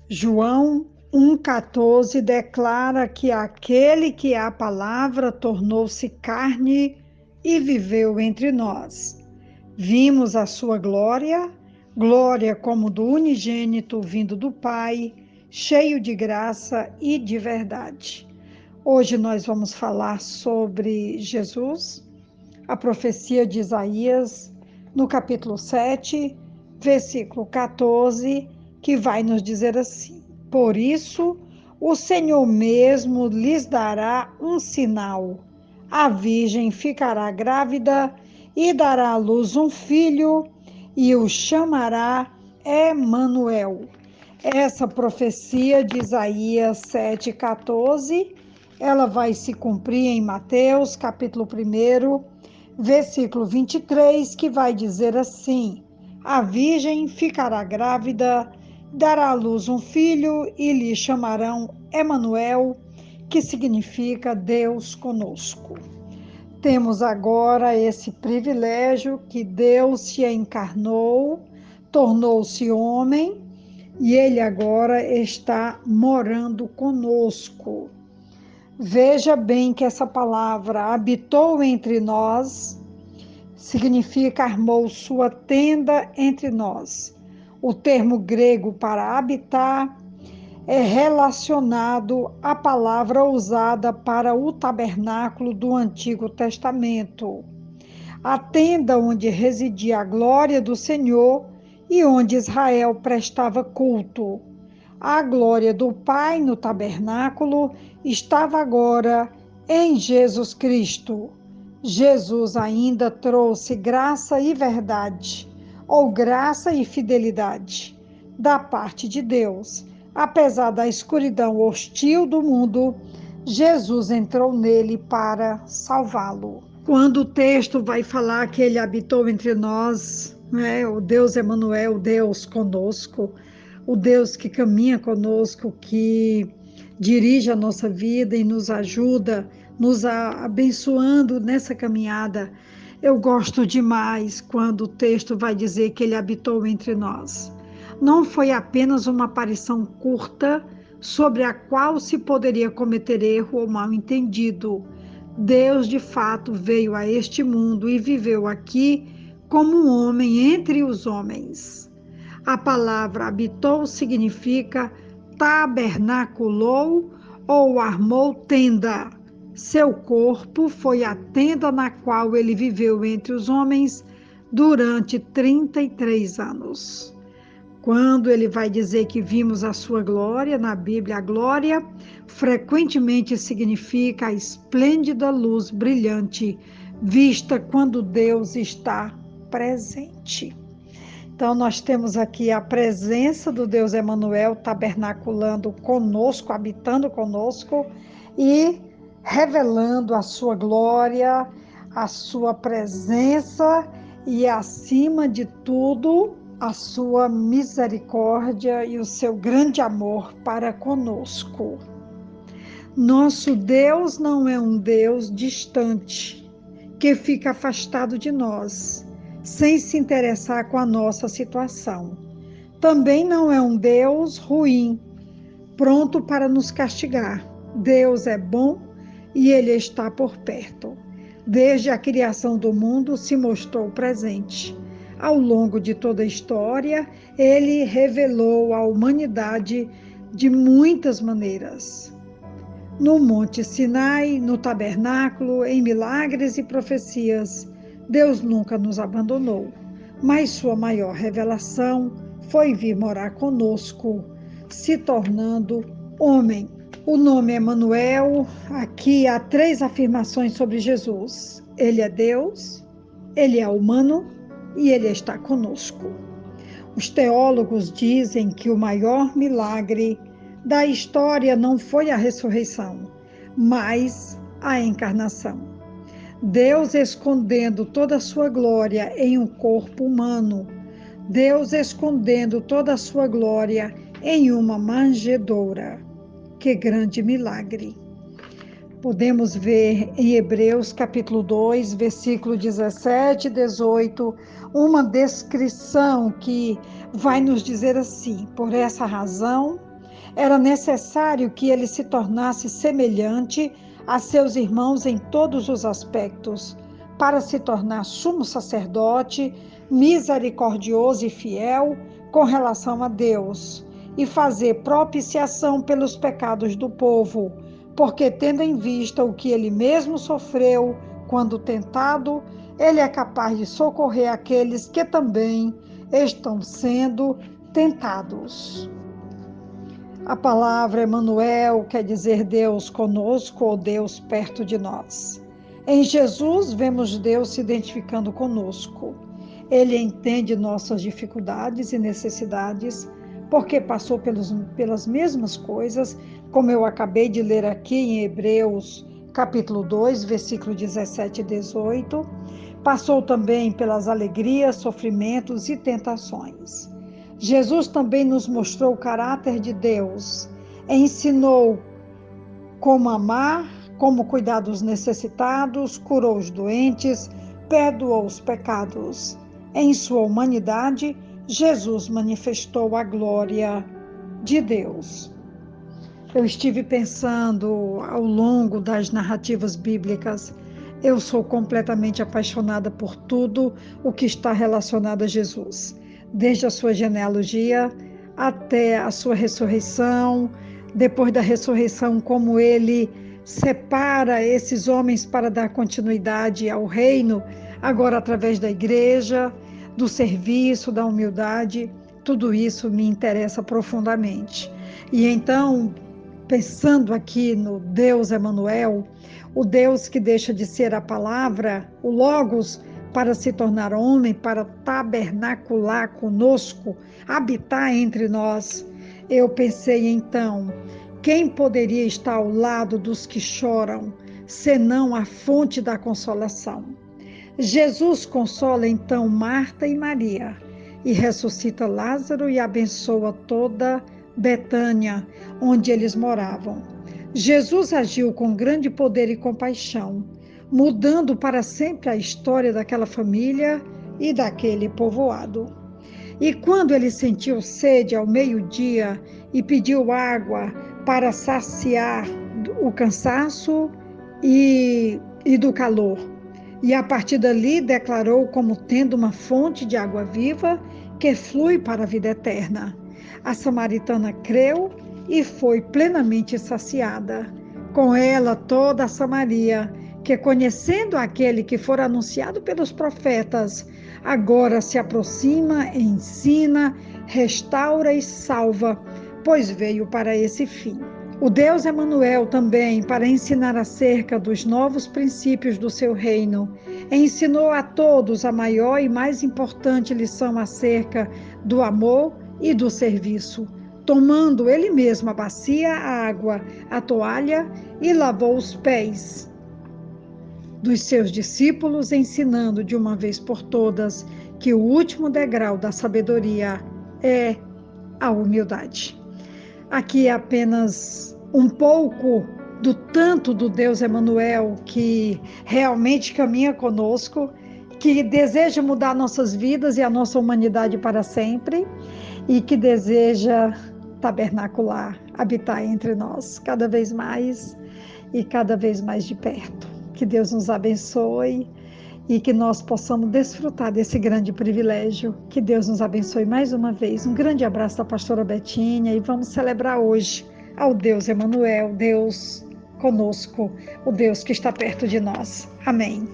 João 1,14 declara que aquele que é a palavra tornou-se carne e viveu entre nós. Vimos a sua glória, glória como do unigênito vindo do Pai, cheio de graça e de verdade. Hoje nós vamos falar sobre Jesus, a profecia de Isaías, no capítulo 7, versículo 14, que vai nos dizer assim: Por isso, o Senhor mesmo lhes dará um sinal. A virgem ficará grávida e dará à luz um filho e o chamará Emanuel. Essa profecia de Isaías 7,14, ela vai se cumprir em Mateus, capítulo 1, versículo 23, que vai dizer assim: A virgem ficará grávida, dará à luz um filho e lhe chamarão Emanuel, que significa Deus conosco. Temos agora esse privilégio que Deus se encarnou, tornou-se homem e ele agora está morando conosco. Veja bem que essa palavra habitou entre nós significa armou sua tenda entre nós. O termo grego para habitar é relacionado à palavra usada para o tabernáculo do Antigo Testamento, a tenda onde residia a glória do Senhor e onde Israel prestava culto. A glória do Pai no tabernáculo estava agora em Jesus Cristo. Jesus ainda trouxe graça e verdade, ou graça e fidelidade, da parte de Deus. Apesar da escuridão hostil do mundo, Jesus entrou nele para salvá-lo. Quando o texto vai falar que ele habitou entre nós, né, o Deus Emanuel, o Deus conosco, o Deus que caminha conosco, que dirige a nossa vida e nos ajuda, nos abençoando nessa caminhada. Eu gosto demais quando o texto vai dizer que ele habitou entre nós. Não foi apenas uma aparição curta sobre a qual se poderia cometer erro ou mal-entendido. Deus, de fato, veio a este mundo e viveu aqui como um homem entre os homens. A palavra habitou significa tabernaculou ou armou tenda. Seu corpo foi a tenda na qual ele viveu entre os homens durante 33 anos. Quando ele vai dizer que vimos a sua glória, na Bíblia, a glória frequentemente significa a esplêndida luz brilhante, vista quando Deus está presente. Então, nós temos aqui a presença do Deus Emanuel tabernaculando conosco, habitando conosco e revelando a sua glória, a sua presença e, acima de tudo, a sua misericórdia e o seu grande amor para conosco. Nosso Deus não é um Deus distante, que fica afastado de nós, sem se interessar com a nossa situação. Também não é um Deus ruim, pronto para nos castigar. Deus é bom e Ele está por perto. Desde a criação do mundo se mostrou presente. Ao longo de toda a história, Ele revelou à humanidade de muitas maneiras. No Monte Sinai, no tabernáculo, em milagres e profecias, Deus nunca nos abandonou, mas sua maior revelação foi vir morar conosco, se tornando homem. O nome Emanuel, aqui há 3 afirmações sobre Jesus. Ele é Deus, ele é humano e ele está conosco. Os teólogos dizem que o maior milagre da história não foi a ressurreição, mas a encarnação. Deus escondendo toda a sua glória em um corpo humano. Deus escondendo toda a sua glória em uma manjedoura. Que grande milagre! Podemos ver em Hebreus capítulo 2, versículo 17 e 18, uma descrição que vai nos dizer assim: por essa razão, Era necessário que ele se tornasse semelhante a seus irmãos em todos os aspectos, para se tornar sumo sacerdote, misericordioso e fiel com relação a Deus, e fazer propiciação pelos pecados do povo, porque, tendo em vista o que ele mesmo sofreu quando tentado, ele é capaz de socorrer aqueles que também estão sendo tentados. A palavra Emanuel quer dizer Deus conosco ou Deus perto de nós. Em Jesus, vemos Deus se identificando conosco. Ele entende nossas dificuldades e necessidades, porque passou pelas mesmas coisas, como eu acabei de ler aqui em Hebreus, capítulo 2, versículo 17 e 18. Passou também pelas alegrias, sofrimentos e tentações. Jesus também nos mostrou o caráter de Deus, ensinou como amar, como cuidar dos necessitados, curou os doentes, perdoou os pecados. Em sua humanidade, Jesus manifestou a glória de Deus. Eu estive pensando ao longo das narrativas bíblicas, eu sou completamente apaixonada por tudo o que está relacionado a Jesus, desde a sua genealogia até a sua ressurreição, depois da ressurreição, como ele separa esses homens para dar continuidade ao reino, agora através da igreja, do serviço, da humildade, tudo isso me interessa profundamente. E então, pensando aqui no Deus Emanuel, o Deus que deixa de ser a palavra, o Logos, para se tornar homem, para tabernacular conosco, habitar entre nós, eu pensei então, quem poderia estar ao lado dos que choram, senão a fonte da consolação? Jesus consola então Marta e Maria, e ressuscita Lázaro e abençoa toda Betânia, onde eles moravam. Jesus agiu com grande poder e compaixão, mudando para sempre a história daquela família e daquele povoado. E quando ele sentiu sede ao meio-dia e pediu água para saciar o cansaço e do calor, e a partir dali declarou como tendo uma fonte de água viva que flui para a vida eterna. A samaritana creu e foi plenamente saciada. Com ela toda a Samaria, que conhecendo aquele que fora anunciado pelos profetas, agora se aproxima, ensina, restaura e salva, pois veio para esse fim. O Deus Emanuel também, para ensinar acerca dos novos princípios do seu reino, ensinou a todos a maior e mais importante lição acerca do amor e do serviço, tomando ele mesmo a bacia, a água, a toalha e lavou os pés dos seus discípulos, ensinando de uma vez por todas que o último degrau da sabedoria é a humildade. Aqui é apenas um pouco do tanto do Deus Emanuel que realmente caminha conosco, que deseja mudar nossas vidas e a nossa humanidade para sempre e que deseja tabernacular, habitar entre nós cada vez mais e cada vez mais de perto. Que Deus nos abençoe e que nós possamos desfrutar desse grande privilégio. Que Deus nos abençoe mais uma vez. Um grande abraço da pastora Betinha e vamos celebrar hoje ao Deus Emanuel, Deus conosco, o Deus que está perto de nós. Amém.